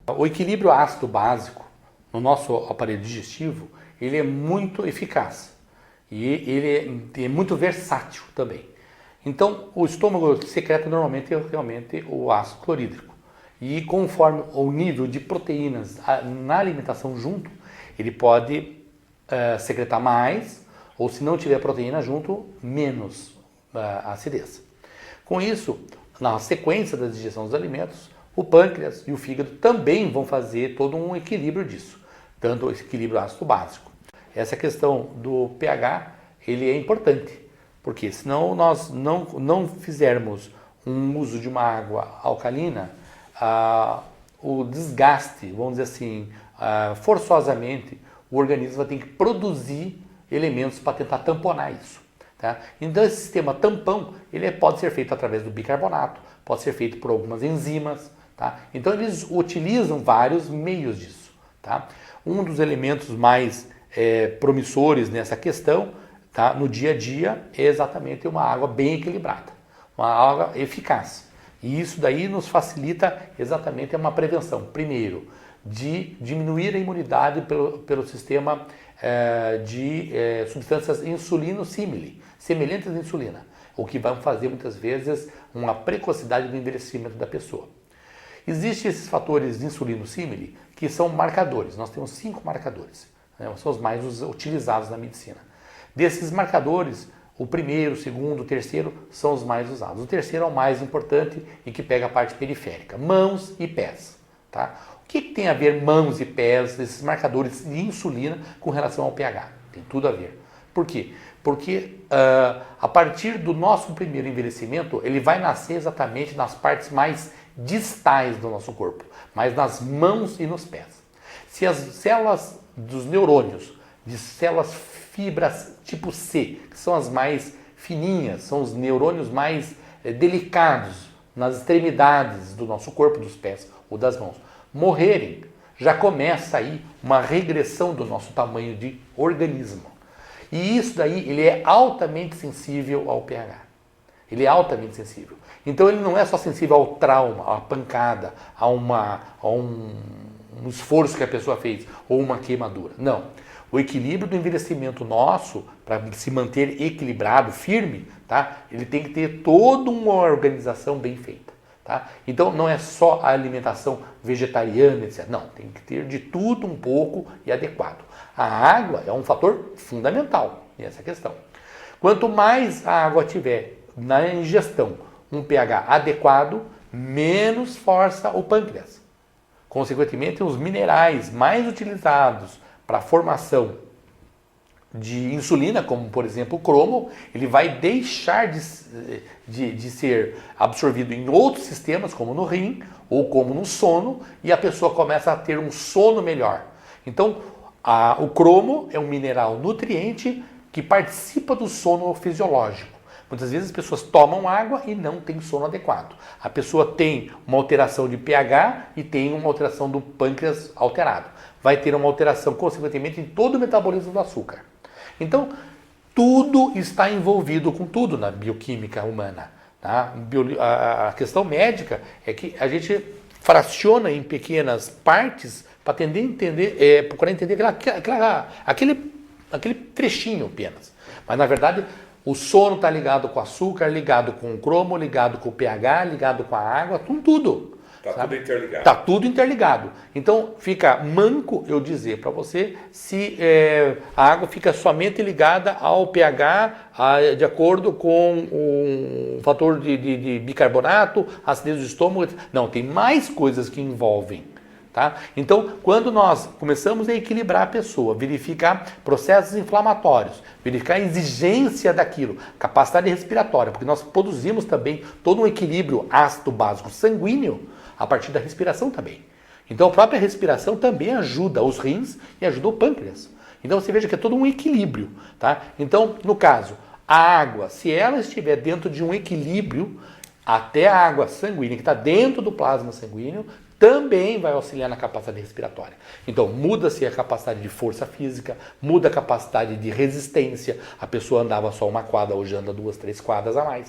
O equilíbrio ácido básico no nosso aparelho digestivo, ele é muito eficaz e ele é muito versátil também. Então, o estômago secreta normalmente realmente o ácido clorídrico. E conforme o nível de proteínas na alimentação junto, ele pode secretar mais, ou se não tiver proteína junto, menos acidez. Com isso, na sequência da digestão dos alimentos, o pâncreas e o fígado também vão fazer todo um equilíbrio disso, dando esse equilíbrio ácido básico. Essa questão do pH, ele é importante, porque senão nós não fizermos um uso de uma água alcalina, o desgaste, vamos dizer assim, forçosamente, o organismo vai ter que produzir elementos para tentar tamponar isso. Tá? Então esse sistema tampão, ele pode ser feito através do bicarbonato, pode ser feito por algumas enzimas. Tá? Então eles utilizam vários meios disso. Tá? Um dos elementos mais promissores nessa questão, tá, no dia a dia, é exatamente uma água bem equilibrada, uma água eficaz. E isso daí nos facilita exatamente uma prevenção. Primeiro, de diminuir a imunidade pelo sistema de substâncias insulino-símile, semelhantes à insulina, o que vai fazer muitas vezes uma precocidade do envelhecimento da pessoa. Existem esses fatores de insulino-símile que são marcadores. Nós temos 5 marcadores, né? São os mais utilizados na medicina. Desses marcadores, o primeiro, o segundo, o terceiro são os mais usados. O terceiro é o mais importante e que pega a parte periférica, mãos e pés. Tá? O que tem a ver mãos e pés, esses marcadores de insulina, com relação ao pH? Tem tudo a ver. Por quê? Porque a partir do nosso primeiro envelhecimento, ele vai nascer exatamente nas partes mais distais do nosso corpo, mas nas mãos e nos pés. Se as células dos neurônios, de células fibras tipo C, que são as mais fininhas, são os neurônios mais delicados nas extremidades do nosso corpo, dos pés ou das mãos, morrerem, já começa aí uma regressão do nosso tamanho de organismo. E isso daí, ele é altamente sensível ao pH. Ele é altamente sensível. Então ele não é só sensível ao trauma, à pancada, a um esforço que a pessoa fez ou uma queimadura. Não. O equilíbrio do envelhecimento nosso, para se manter equilibrado, firme, tá? Ele tem que ter toda uma organização bem feita. Tá? Então não é só a alimentação vegetariana, etc. Não, tem que ter de tudo um pouco e adequado. A água é um fator fundamental nessa questão. Quanto mais a água tiver na ingestão um pH adequado, menos força o pâncreas. Consequentemente, os minerais mais utilizados para a formação de insulina, como por exemplo o cromo, ele vai deixar de ser absorvido em outros sistemas, como no rim ou como no sono, e a pessoa começa a ter um sono melhor. Então, o cromo é um mineral nutriente que participa do sono fisiológico. Muitas vezes as pessoas tomam água e não têm sono adequado. A pessoa tem uma alteração de pH e tem uma alteração do pâncreas alterado. Vai ter uma alteração, consequentemente, em todo o metabolismo do açúcar. Então, tudo está envolvido com tudo na bioquímica humana. Tá? A questão médica é que a gente fraciona em pequenas partes para procurar entender aquele trechinho apenas. Mas, na verdade, o sono está ligado com o açúcar, ligado com o cromo, ligado com o pH, ligado com a água, com tudo. Está tudo interligado. Está tudo interligado. Então fica manco eu dizer para você se a água fica somente ligada ao pH de acordo com o fator de bicarbonato, acidez do estômago. Não, tem mais coisas que envolvem. Tá? Então, quando nós começamos a equilibrar a pessoa, verificar processos inflamatórios, verificar a exigência daquilo, capacidade respiratória, porque nós produzimos também todo um equilíbrio ácido básico sanguíneo a partir da respiração também. Então, a própria respiração também ajuda os rins e ajuda o pâncreas. Então, você veja que é todo um equilíbrio. Tá? Então, no caso, a água, se ela estiver dentro de um equilíbrio, até a água sanguínea, que está dentro do plasma sanguíneo, também vai auxiliar na capacidade respiratória. Então, muda-se a capacidade de força física, muda a capacidade de resistência. A pessoa andava só uma quadra, hoje anda 2, 3 quadras a mais.